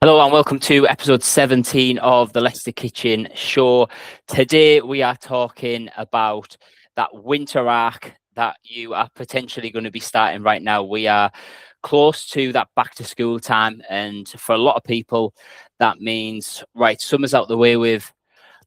Hello and welcome to episode 17 of the Leicester Kitchen show. Today we are talking about that winter arc that you are potentially going to be starting right now. We are close to that back to school time, and for a lot of people, that means, right, summer's out the way with,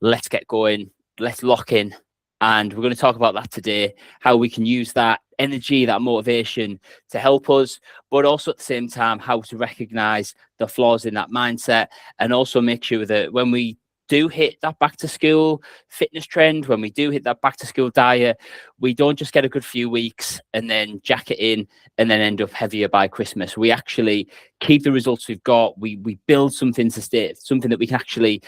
let's get going, let's lock in. And we're going to talk about that today, how we can use that energy, that motivation to help us, but also at the same time, how to recognize the flaws in that mindset and also make sure that when we do hit that back to school fitness trend, when we do hit that back to school diet, we don't just get a good few weeks and then jack it in and then end up heavier by Christmas. We actually keep the results we've got. We build something to stay, something that we can actually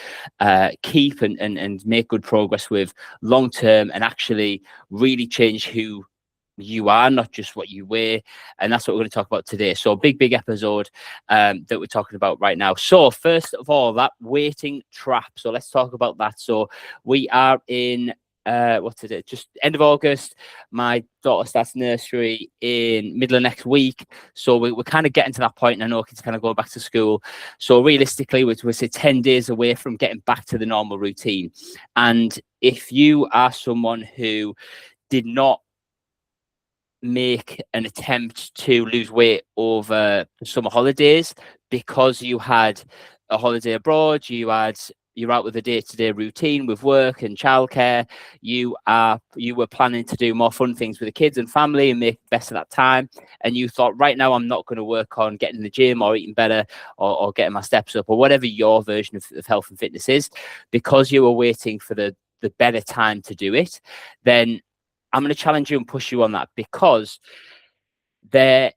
keep and make good progress with long term, and actually really change who you are, not just what you wear. And that's what we're going to talk about today. So big episode that we're talking about right now. So first of all, that waiting trap. So let's talk about that. So we are in what's it, just end of August. My daughter starts nursery in middle of next week, so we're kind of getting to that point, and I know kids kind of go back to school. So realistically, we're say 10 days away from getting back to the normal routine. And if you are someone who did not make an attempt to lose weight over the summer holidays because you had a holiday abroad, you're out with a day-to-day routine with work and childcare, you were planning to do more fun things with the kids and family and make the best of that time, and you thought, right now I'm not going to work on getting in the gym or eating better or getting my steps up or whatever your version of health and fitness is, because you were waiting for the better time to do it, then I'm going to challenge you and push you on that, because there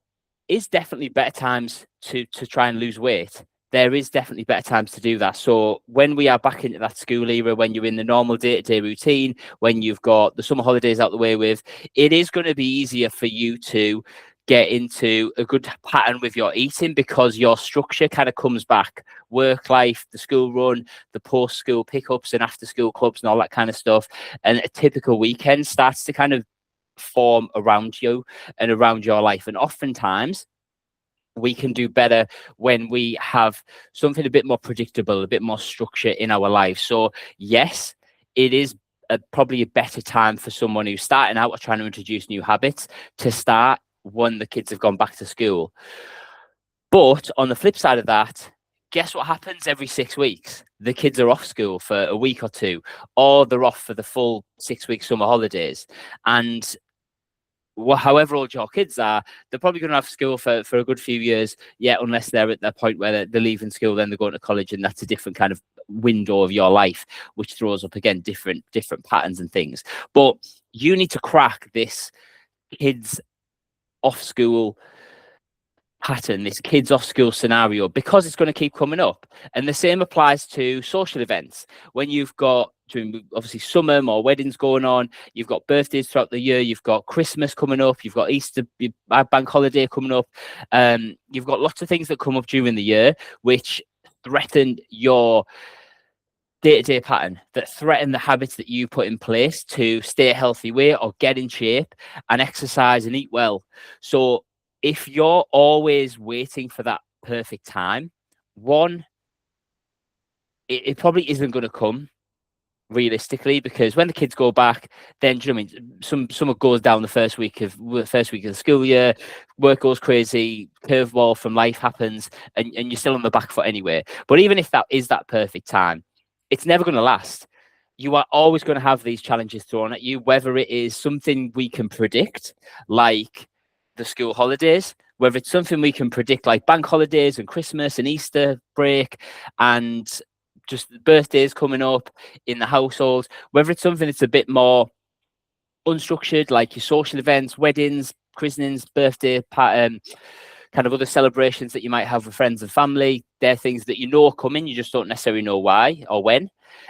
is definitely better times to try and lose weight. There is definitely better times to do that. So when we are back into that school era, when you're in the normal day-to-day routine, when you've got the summer holidays out the way with, it is going to be easier for you to get into a good pattern with your eating, because your structure kind of comes back. Work life, the school run, the post-school pickups and after-school clubs and all that kind of stuff. And a typical weekend starts to kind of form around you and around your life. And oftentimes we can do better when we have something a bit more predictable, a bit more structure in our life. So yes, it is probably a better time for someone who's starting out or trying to introduce new habits to start when the kids have gone back to school. But on the flip side of that, guess what happens every 6 weeks? The kids are off school for a week or two, or they're off for the full 6 week summer holidays. And however old your kids are, they're probably going to have school for a good few years, yeah, unless they're at that point where they're leaving school, then they're going to college, and that's a different kind of window of your life, which throws up, again, different patterns and things. But you need to crack this kids off school pattern, this kids off school scenario, because it's going to keep coming up. And the same applies to social events. When you've got, during obviously summer, more weddings going on, you've got birthdays throughout the year, you've got Christmas coming up, you've got Easter, bank holiday coming up, you've got lots of things that come up during the year which threaten your day-to-day pattern, that threaten the habits that you put in place to stay a healthy way or get in shape and exercise and eat well. So if you're always waiting for that perfect time, one, it probably isn't going to come realistically, because when the kids go back, then, do you know what I mean? Summer goes down the first week of the school year, work goes crazy, curveball from life happens, and you're still on the back foot anyway. But even if that is that perfect time, it's never going to last. You are always going to have these challenges thrown at you, whether it is something we can predict, like the school holidays, whether it's something we can predict, like bank holidays and Christmas and Easter break and just birthdays coming up in the household, whether it's something that's a bit more unstructured, like your social events, weddings, christenings, birthday, kind of other celebrations that you might have with friends and family. They're things that you know are coming, you just don't necessarily know why or when.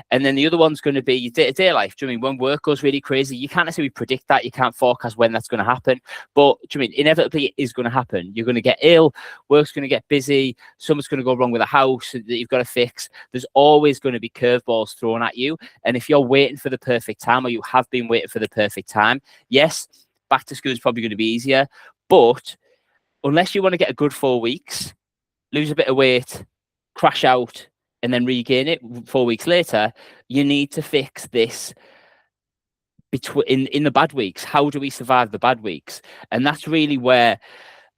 And then the other one's going to be your day-to-day life. Do you mean when work goes really crazy, you can't necessarily predict that, you can't forecast when that's going to happen, but do you mean inevitably it is going to happen? You're going to get ill, work's going to get busy, something's going to go wrong with a house that you've got to fix. There's always going to be curveballs thrown at you. And if you're waiting for the perfect time, or you have been waiting for the perfect time, yes, back to school is probably going to be easier, but unless you want to get a good 4 weeks, lose a bit of weight, crash out and then regain it 4 weeks later. You need to fix this in the bad weeks. How do we survive the bad weeks? And that's really where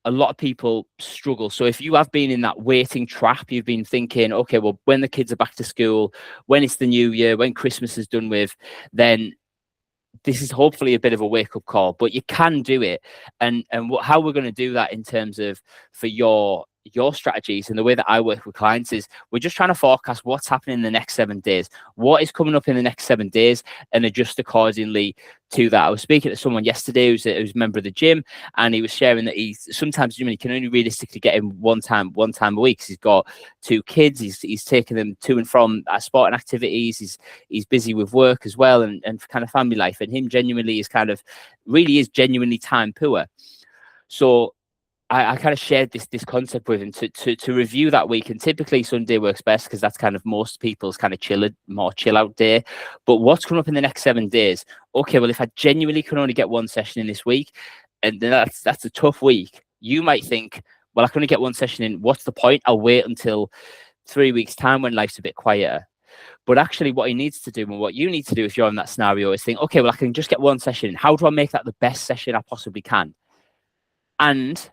a lot of people struggle. So if you have been in that waiting trap, you've been thinking, okay, well, when the kids are back to school, when it's the new year, when Christmas is done with, then this is hopefully a bit of a wake-up call, but you can do it. And how we're going to do that in terms of for your strategies and the way that I work with clients is we're just trying to forecast what's happening in the next 7 days, what is coming up in the next 7 days, and adjust accordingly to that. I was speaking to someone yesterday who's a member of the gym, and he was sharing that sometimes he can only realistically get in one time a week. He's got 2 kids. He's taking them to and from sporting activities. He's busy with work as well and kind of family life. And him genuinely is really genuinely time poor. So I kind of shared this concept with him to review that week. And typically Sunday works best because that's kind of most people's kind of chill out day. But what's coming up in the next 7 days? Okay, well, if I genuinely can only get one session in this week, and then that's a tough week, you might think, well, I can only get one session in. What's the point? I'll wait until 3 weeks' time when life's a bit quieter. But actually what he needs to do, and what you need to do if you're in that scenario, is think, okay, well, I can just get one session in. How do I make that the best session I possibly can? And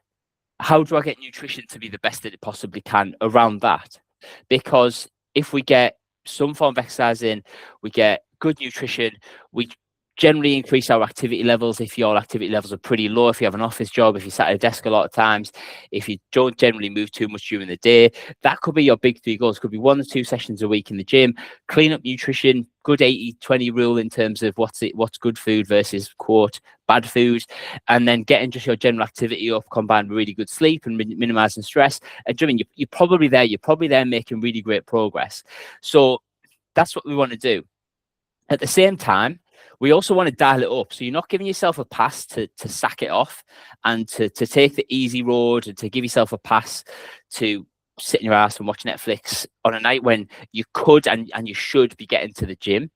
how do I get nutrition to be the best that it possibly can around that? Because if we get some form of exercise in, we get good nutrition, we generally increase our activity levels. If your activity levels are pretty low, if you have an office job, if you sat at a desk a lot of times, if you don't generally move too much during the day, that could be your big 3 goals. Could be 1 or 2 sessions a week in the gym, clean up nutrition, good 80-20 rule in terms of what's good food versus quote bad food, and then getting just your general activity up combined with really good sleep and minimizing stress. And you're probably there making really great progress. So that's what we want to do. At the same time, we also want to dial it up. So you're not giving yourself a pass to sack it off and to take the easy road, and to give yourself a pass to sit in your ass and watch Netflix on a night when you could and you should be getting to the gym.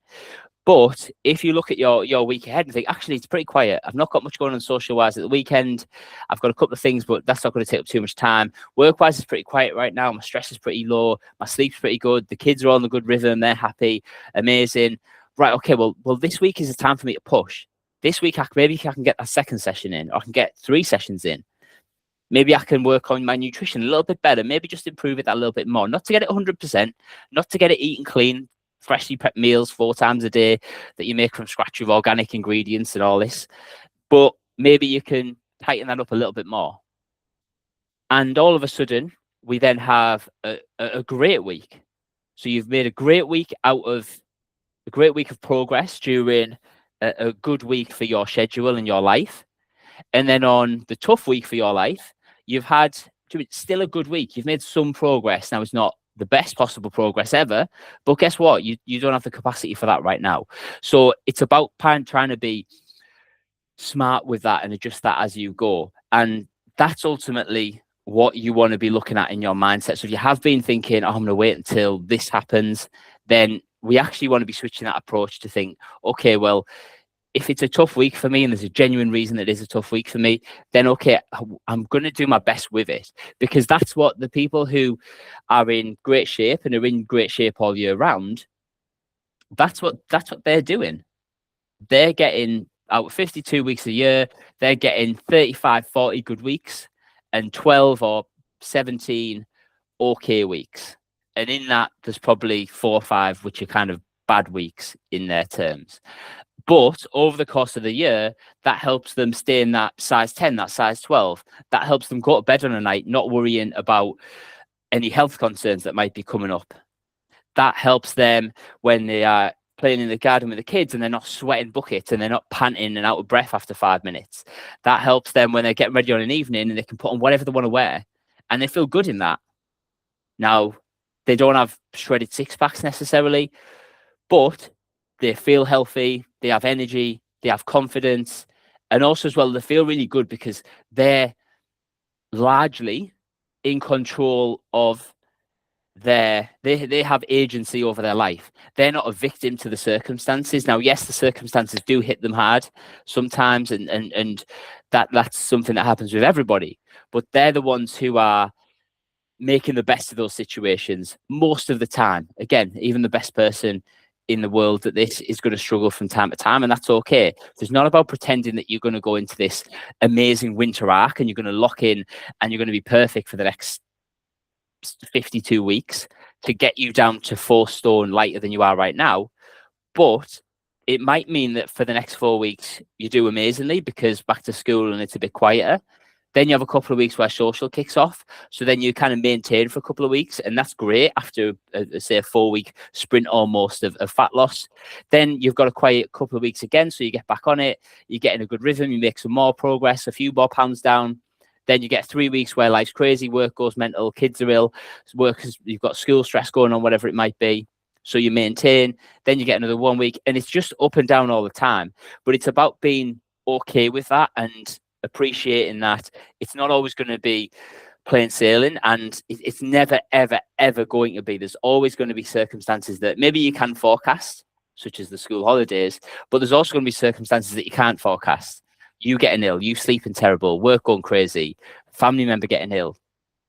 But if you look at your week ahead and think, actually, it's pretty quiet. I've not got much going on social-wise at the weekend. I've got a couple of things, but that's not going to take up too much time. Work-wise, it's pretty quiet right now. My stress is pretty low. My sleep's pretty good. The kids are all in a good rhythm. They're happy. Amazing. Right, okay, well, this week is a time for me to push. This week, maybe I can get a second session in, or I can get 3 sessions in. Maybe I can work on my nutrition a little bit better. Maybe just improve it that little bit more. Not to get it 100%, not to get it eaten clean, freshly prepped meals 4 times a day that you make from scratch with organic ingredients and all this. But maybe you can tighten that up a little bit more. And all of a sudden, we then have a great week. So you've made a great week out of a great week of progress during a good week for your schedule and your life. And then on the tough week for your life, you've had still a good week. You've made some progress. Now, it's not the best possible progress ever, but guess what? You don't have the capacity for that right now. So it's about trying to be smart with that and adjust that as you go. And that's ultimately what you want to be looking at in your mindset. So if you have been thinking, oh, I'm going to wait until this happens, then we actually want to be switching that approach to think, okay, well, if it's a tough week for me and there's a genuine reason that it is a tough week for me, then okay, I'm going to do my best with it, because that's what the people who are in great shape and are in great shape all year round, that's what they're doing. They're getting out of 52 weeks a year, they're getting 35, 40 good weeks and 12 or 17 okay weeks. And in that, there's probably 4 or 5 which are kind of bad weeks in their terms. But over the course of the year, that helps them stay in that size 10, that size 12. That helps them go to bed on a night, not worrying about any health concerns that might be coming up. That helps them when they are playing in the garden with the kids and they're not sweating buckets and they're not panting and out of breath after 5 minutes. That helps them when they're getting ready on an evening and they can put on whatever they want to wear and they feel good in that. Now, they don't have shredded 6-packs necessarily, but they feel healthy, they have energy, they have confidence, and also as well, they feel really good because they're largely in control of they have agency over their life. They're not a victim to the circumstances. Now, yes, the circumstances do hit them hard sometimes, and that's something that happens with everybody, but they're the ones who are making the best of those situations most of the time. Again, even the best person in the world at this is going to struggle from time to time, and that's okay. So it's not about pretending that you're going to go into this amazing winter arc and you're going to lock in and you're going to be perfect for the next 52 weeks to get you down to 4 stone lighter than you are right now. But it might mean that for the next 4 weeks, you do amazingly because back to school and it's a bit quieter. Then you have a couple of weeks where social kicks off. So then you kind of maintain for a couple of weeks. And that's great after, say, a 4-week sprint almost of fat loss. Then you've got a quiet couple of weeks again. So you get back on it. You get in a good rhythm. You make some more progress, a few more pounds down. Then you get 3 weeks where life's crazy, work goes mental, kids are ill, you've got school stress going on, whatever it might be. So you maintain, then you get another 1 week, and it's just up and down all the time. But it's about being okay with that and appreciating that it's not always going to be plain sailing, and it's never, ever, ever going to be. There's always going to be circumstances that maybe you can forecast, such as the school holidays, but there's also going to be circumstances that you can't forecast. You getting ill, you sleeping terrible, work going crazy, family member getting ill.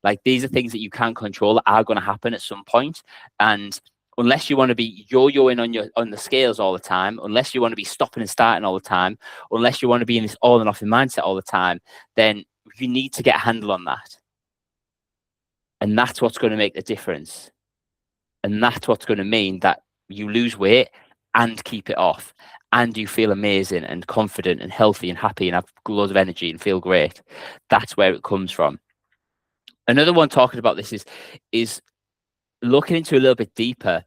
Like, these are things that you can't control that are going to happen at some point. And unless you want to be yo-yoing on the scales all the time, unless you want to be stopping and starting all the time, unless you want to be in this all and nothing mindset all the time, then you need to get a handle on that. And that's what's going to make the difference. And that's what's going to mean that you lose weight and keep it off, and you feel amazing and confident and healthy and happy and have loads of energy and feel great. That's where it comes from. Another one talking about this is looking into a little bit deeper,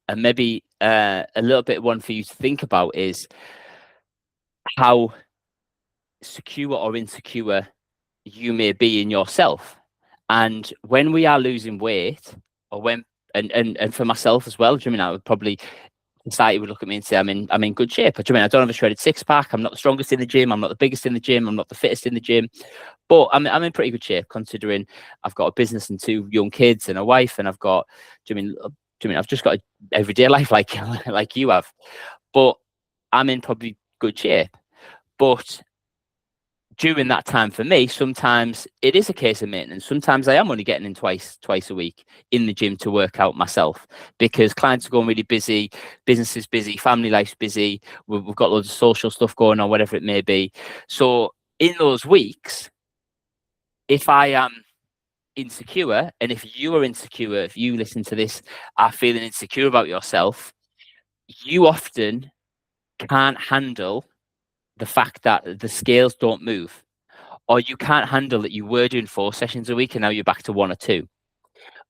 and maybe a little bit one for you to think about is how secure or insecure you may be in yourself. And when we are losing weight, or when and for myself as well, I mean, I would probably, society would look at me and say I'm in good shape. I mean, I don't have a shredded 6-pack. I'm not the strongest in the gym. I'm not the biggest in the gym. I'm not the fittest in the gym. But I'm in pretty good shape, considering I've got a business and 2 young kids and a wife, and I've got, I've just got an everyday life like you have. But I'm in probably good shape. But during that time for me, sometimes it is a case of maintenance. Sometimes I am only getting in twice a week in the gym to work out myself, because clients are going really busy, business is busy, family life's busy, we've got loads of social stuff going on, whatever it may be. So in those weeks, if I am insecure, and if you are insecure, if you listen to this are feeling insecure about yourself, you often can't handle the fact that the scales don't move, or you can't handle that you were doing 4 sessions a week and now you're back to 1 or 2,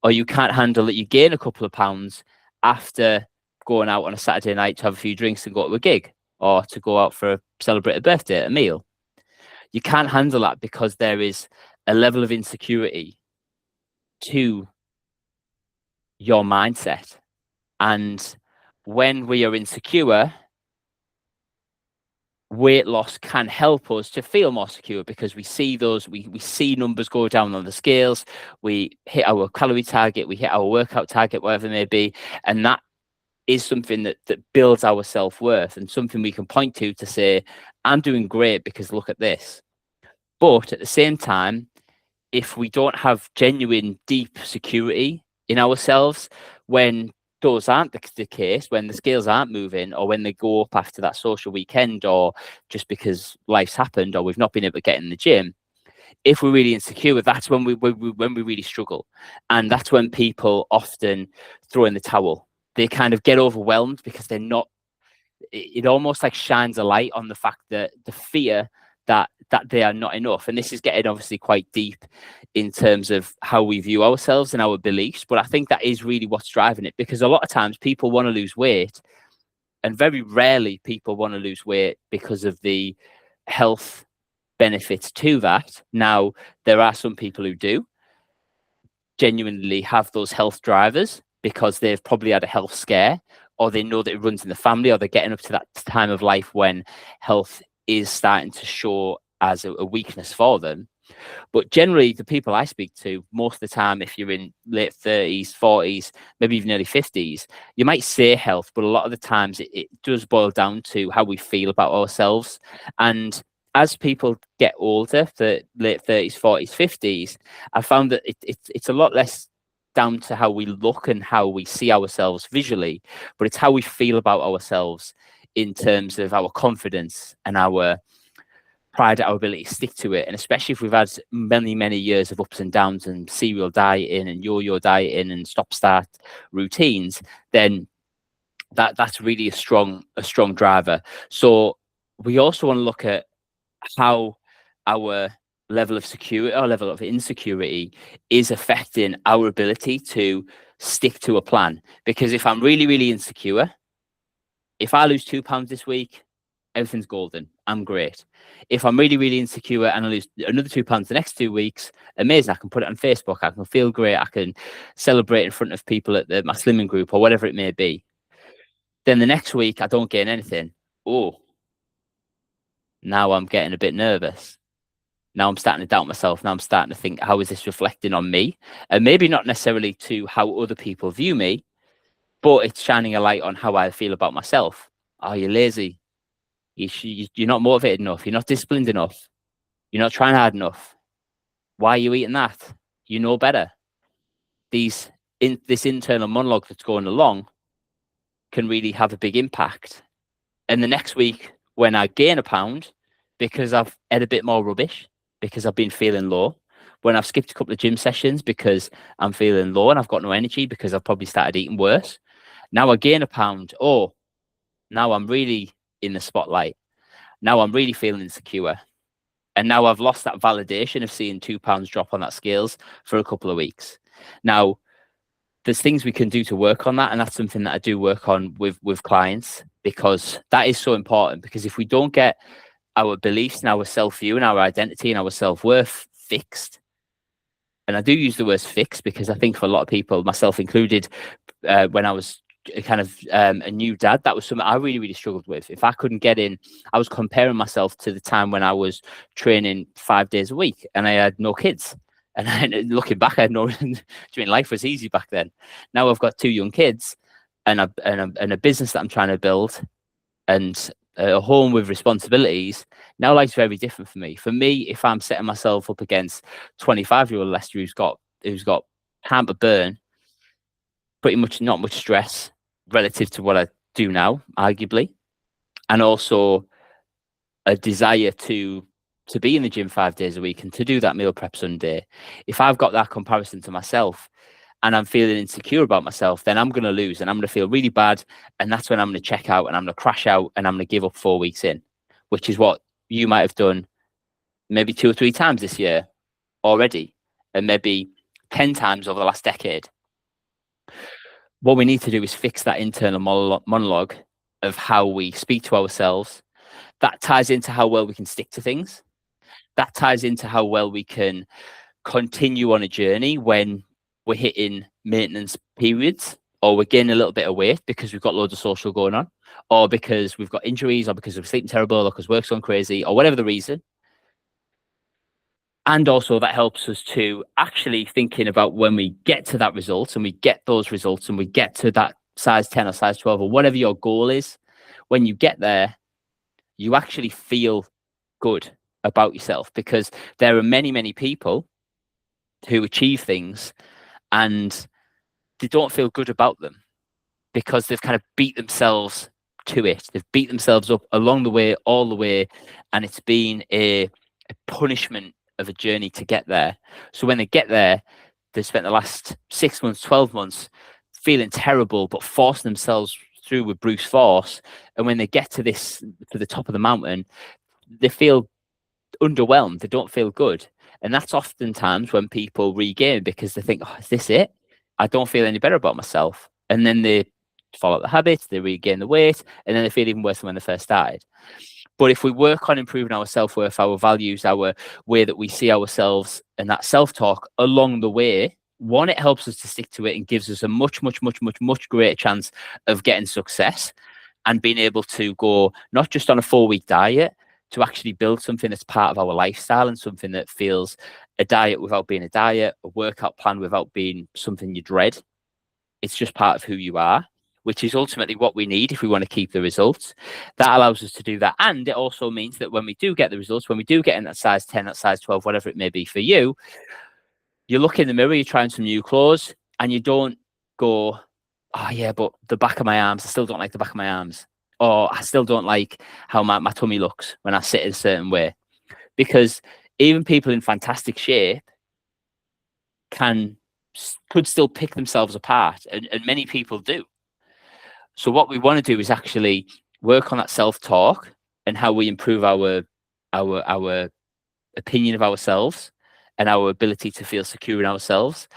or you can't handle that you gain a couple of pounds after going out on a Saturday night to have a few drinks and go to a gig, or to go out for celebrate a birthday, a meal. You can't handle that because there is a level of insecurity to your mindset. And when we are insecure, weight loss can help us to feel more secure, because we see we see numbers go down on the scales, we hit our calorie target, we hit our workout target, whatever it may be, and that is something that builds our self-worth, and something we can point to say, I'm doing great because look at this. But at the same time, if we don't have genuine deep security in ourselves, when those aren't the case, when the scales aren't moving, or when they go up after that social weekend, or just because life's happened, or we've not been able to get in the gym, if we're really insecure, that's when we really struggle. And that's when people often throw in the towel. They kind of get overwhelmed because they're not, it almost like shines a light on the fact that the fear that they are not enough. And this is getting obviously quite deep in terms of how we view ourselves and our beliefs. But I think that is really what's driving it, because a lot of times people want to lose weight, and very rarely people want to lose weight because of the health benefits to that. Now, there are some people who do genuinely have those health drivers because they've probably had a health scare, or they know that it runs in the family, or they're getting up to that time of life when health is starting to show as a weakness for them. But generally, the people I speak to, most of the time, if you're in late 30s, 40s, maybe even early 50s, you might say health, but a lot of the times it does boil down to how we feel about ourselves. And as people get older, the late 30s, 40s, 50s, I found that it's a lot less down to how we look and how we see ourselves visually, but it's how we feel about ourselves in terms of our confidence and our pride, our ability to stick to it. And especially if we've had many, many years of ups and downs and serial dieting and yo-yo dieting and stop-start routines, then that's really a strong driver. So we also want to look at how our level of security or level of insecurity is affecting our ability to stick to a plan. Because if I'm really, really insecure, if I lose £2 this week, everything's golden. I'm great. If I'm really, really insecure and I lose another £2 the next 2 weeks, amazing. I can put it on Facebook. I can feel great. I can celebrate in front of people at my slimming group or whatever it may be. Then the next week, I don't gain anything. Oh, now I'm getting a bit nervous. Now I'm starting to doubt myself. Now I'm starting to think, how is this reflecting on me? And maybe not necessarily to how other people view me, but it's shining a light on how I feel about myself. Oh, you're lazy. You're not motivated enough. You're not disciplined enough. You're not trying hard enough. Why are you eating that? You know better. This internal monologue that's going along can really have a big impact. And the next week, when I gain a pound, because I've ate a bit more rubbish, because I've been feeling low, when I've skipped a couple of gym sessions because I'm feeling low and I've got no energy because I've probably started eating worse, now I gain a pound. Oh, now I'm really in the spotlight. Now I'm really feeling insecure. And now I've lost that validation of seeing £2 drop on that scales for a couple of weeks. Now, there's things we can do to work on that. And that's something that I do work on with clients, because that is so important. Because if we don't get our beliefs and our self-view and our identity and our self-worth fixed, and I do use the word fixed because I think for a lot of people, myself included, when I was kind of a new dad, that was something I really, really struggled with. If I couldn't get in, I was comparing myself to the time when I was training 5 days a week and I had no kids. And looking back, I had no life was easy back then. Now I've got 2 young kids and a business that I'm trying to build and a home with responsibilities. Now life's very different for me. For me, if I'm setting myself up against 25-year-old Lester who's got time to burn, pretty much not much stress relative to what I do now, arguably, and also a desire to be in the gym 5 days a week and to do that meal prep Sunday. If I've got that comparison to myself and I'm feeling insecure about myself, then I'm going to lose and I'm going to feel really bad. And that's when I'm going to check out and I'm going to crash out and I'm going to give up 4 weeks in, which is what you might have done maybe 2 or 3 times this year already, and maybe 10 times over the last decade. What we need to do is fix that internal monologue of how we speak to ourselves. That ties into how well we can stick to things. That ties into how well we can continue on a journey when we're hitting maintenance periods, or we're gaining a little bit of weight because we've got loads of social going on, or because we've got injuries, or because we're sleeping terrible, or because work's gone crazy, or whatever the reason. And also that helps us to actually thinking about when we get to that result and we get those results and we get to that size 10 or size 12 or whatever your goal is, when you get there, you actually feel good about yourself, because there are many, many people who achieve things and they don't feel good about them because they've kind of beat themselves to it. They've beat themselves up along the way, all the way, and it's been a punishment of a journey to get there. So when they get there, they've spent the last 6 months, 12 months feeling terrible, but forcing themselves through with brute force. And when they get to the top of the mountain, they feel underwhelmed. They don't feel good. And that's oftentimes when people regain, because they think, oh, is this it? I don't feel any better about myself. And then they follow the habits, they regain the weight, and then they feel even worse than when they first started. But if we work on improving our self-worth, our values, our way that we see ourselves and that self-talk along the way, one, it helps us to stick to it and gives us a much, much, much, much, much greater chance of getting success and being able to go not just on a 4-week diet, to actually build something that's part of our lifestyle and something that feels a diet without being a diet, a workout plan without being something you dread. It's just part of who you are, which is ultimately what we need if we want to keep the results. That allows us to do that. And it also means that when we do get the results, when we do get in that size 10, that size 12, whatever it may be for you, you look in the mirror, you're trying some new clothes, and you don't go, oh yeah, but the back of my arms, I still don't like the back of my arms. Or I still don't like how my tummy looks when I sit in a certain way. Because even people in fantastic shape could still pick themselves apart, and many people do. So what we want to do is actually work on that self-talk and how we improve our opinion of ourselves and our ability to feel secure in ourselves,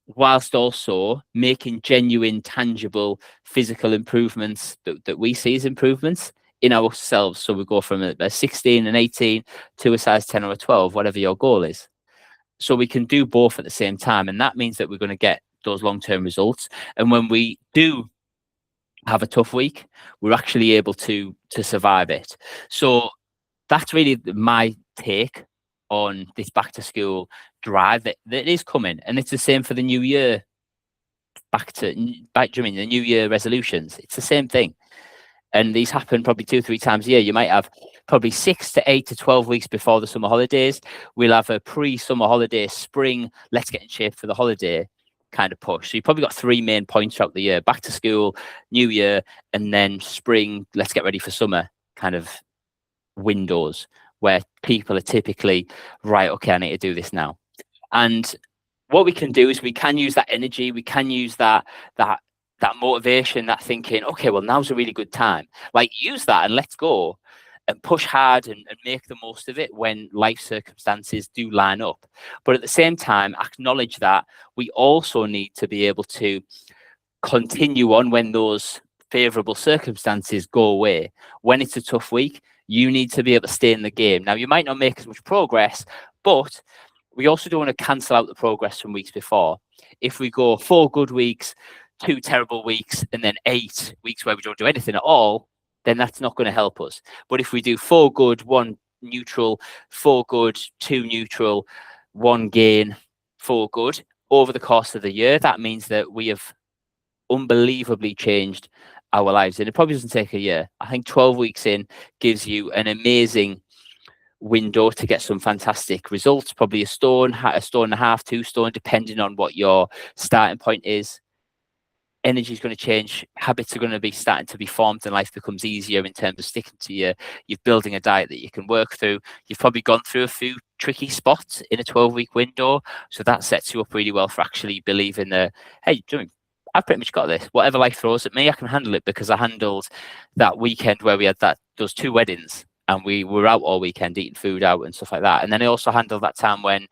whilst also making genuine, tangible, physical improvements that we see as improvements in ourselves. So we go from a 16 and 18 to a size 10 or a 12, whatever your goal is. So we can do both at the same time. And that means that we're going to get those long-term results. And when we do have a tough week, we're actually able to survive it. So that's really my take on this back to school drive that is coming. And it's the same for the new year, the new year resolutions. It's the same thing. And these happen probably 2-3 times a year. You might have probably 6 to 8 to 12 weeks before the summer holidays. We'll have a pre-summer holiday, spring, let's get in shape for the holiday kind of push. So you've probably got 3 main points throughout the year: back to school, new year, and then spring, let's get ready for summer kind of windows where people are typically, right, okay, I need to do this now. And what we can do is we can use that energy, we can use that motivation, that thinking, okay, well, now's a really good time. Like, use that and let's go and push hard and make the most of it when life circumstances do line up. But at the same time, acknowledge that we also need to be able to continue on when those favorable circumstances go away. When it's a tough week, you need to be able to stay in the game. Now, you might not make as much progress, but we also don't want to cancel out the progress from weeks before. If we go 4 good weeks, 2 terrible weeks, and then 8 weeks where we don't do anything at all, then that's not going to help us. But if we do 4 good, 1 neutral, 4 good, 2 neutral, 1 gain, 4 good over the course of the year, that means that we have unbelievably changed our lives. And it probably doesn't take a year. I think 12 weeks in gives you an amazing window to get some fantastic results, probably a stone and a half, 2 stone, depending on what your starting point is. Energy is going to change. Habits are going to be starting to be formed, and life becomes easier in terms of sticking to you're building a diet that you can work through. You've probably gone through a few tricky spots in a 12-week window, so that sets you up really well for actually believing that, hey, I've pretty much got this. Whatever life throws at me, I can handle it, because I handled that weekend where we had those 2 weddings and we were out all weekend eating food out and stuff like that. And then I also handled that time when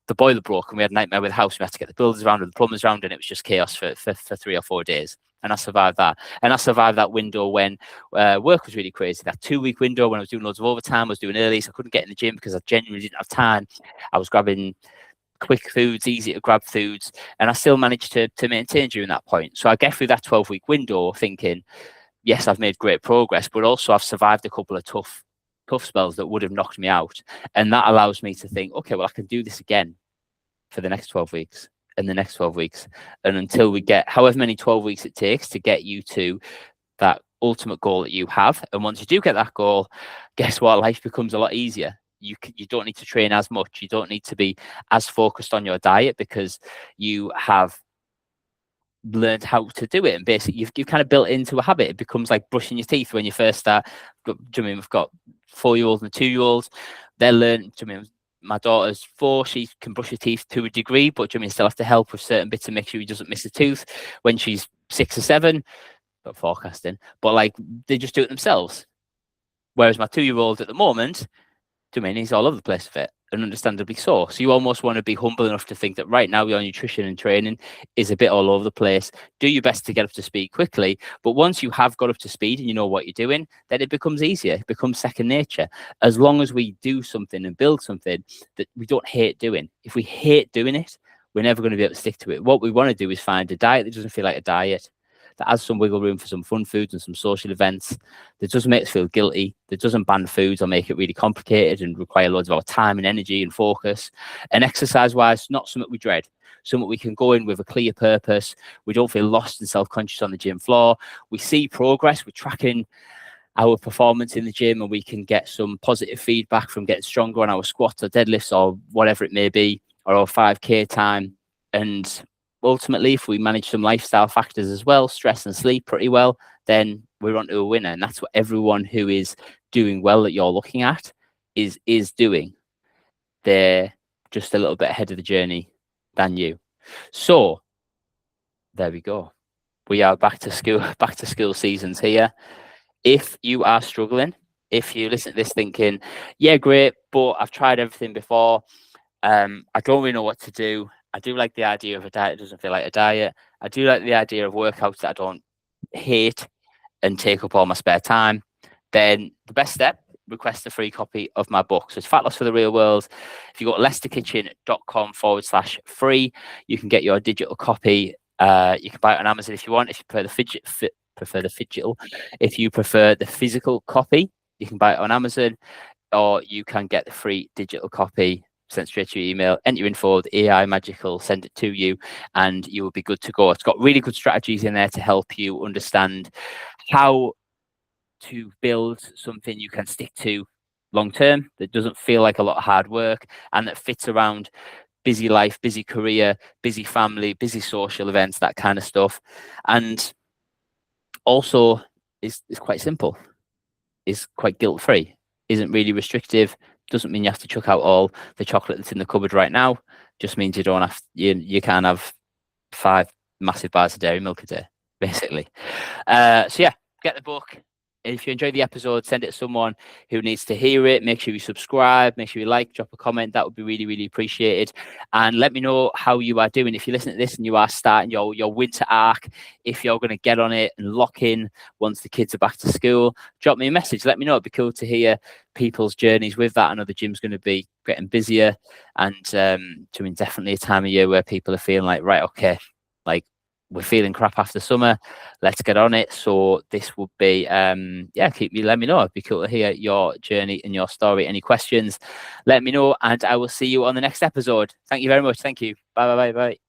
the boiler broke and we had a nightmare with the house. We had to get the builders around and the plumbers around, and it was just chaos for 3 or 4 days. And I survived that. And I survived that window when work was really crazy. That 2-week window when I was doing loads of overtime, I was doing early, so I couldn't get in the gym because I genuinely didn't have time. I was grabbing quick foods, easy to grab foods, and I still managed to maintain during that point. So I get through that 12-week window thinking, yes, I've made great progress, but also I've survived a couple of tough spells that would have knocked me out. And that allows me to think, okay, well, I can do this again for the next 12 weeks and the next 12 weeks. And until we get however many 12 weeks it takes to get you to that ultimate goal that you have. And once you do get that goal, guess what? Life becomes a lot easier. You don't need to train as much. You don't need to be as focused on your diet, because you have learned how to do it, and basically you've kind of built into a habit. It becomes like brushing your teeth when you first start. We've got 4-year-olds and 2-year-olds. They're learning. My daughter's 4; she can brush her teeth to a degree, but still have to help with certain bits to make sure he doesn't miss a tooth. When she's 6 or 7, not forecasting, but like they just do it themselves. Whereas my 2-year-old at the moment, he's all over the place with it, and understandably so. So you almost want to be humble enough to think that right now your nutrition and training is a bit all over the place. Do your best to get up to speed quickly. But once you have got up to speed and you know what you're doing, then it becomes easier. It becomes second nature. As long as we do something and build something that we don't hate doing. If we hate doing it, we're never going to be able to stick to it. What we want to do is find a diet that doesn't feel like a diet, that has some wiggle room for some fun foods and some social events, that doesn't make us feel guilty, that doesn't ban foods or make it really complicated and require loads of our time and energy and focus. And exercise-wise, not something we dread. something we can go in with a clear purpose. We don't feel lost and self-conscious on the gym floor. We see progress. We're tracking our performance in the gym, and we can get some positive feedback from getting stronger on our squats or deadlifts or whatever it may be, or our 5K time. And ultimately, if we manage some lifestyle factors as well, stress and sleep pretty well, then we're on to a winner. And that's what everyone who is doing well that you're looking at is doing. They're just a little bit ahead of the journey than you. So there we go. We are back to school seasons here. If you are struggling, if you listen to this thinking, yeah, great, but I've tried everything before, I don't really know what to do. I do like the idea of a diet that doesn't feel like a diet. I do like the idea of workouts that I don't hate and take up all my spare time. Then the best step, request a free copy of my book. So it's Fat Loss for the Real World. If you go to leicesterkitchen.com/free, you can get your digital copy. You can buy it on Amazon if you want. If you prefer if you prefer the physical copy, you can buy it on Amazon, or you can get the free digital copy sent straight to your email. Enter your info, the AI Magical, send it to you, and you will be good to go. It's got really good strategies in there to help you understand how to build something you can stick to long term, that doesn't feel like a lot of hard work, and that fits around busy life, busy career, busy family, busy social events, that kind of stuff. And also is quite simple, is quite guilt-free, isn't really restrictive, doesn't mean you have to chuck out all the chocolate that's in the cupboard right now, just means you don't have, you can't have 5 massive bars of dairy milk a day, basically. So yeah, get the book. If you enjoyed the episode, send it to someone who needs to hear it. Make sure you subscribe, make sure you like, drop a comment. That would be really, really appreciated. And let me know how you are doing. If you listen to this and you are starting your winter arc, if you're going to get on it and lock in once the kids are back to school, drop me a message. Let me know. It'd be cool to hear people's journeys with that. I know the gym's going to be getting busier, and definitely a time of year where people are feeling like, right, okay, like, we're feeling crap after summer, let's get on it. So this would be let me know. It'd be cool to hear your journey and your story. Any questions, let me know, and I will see you on the next episode. Thank you very much. Thank you. Bye.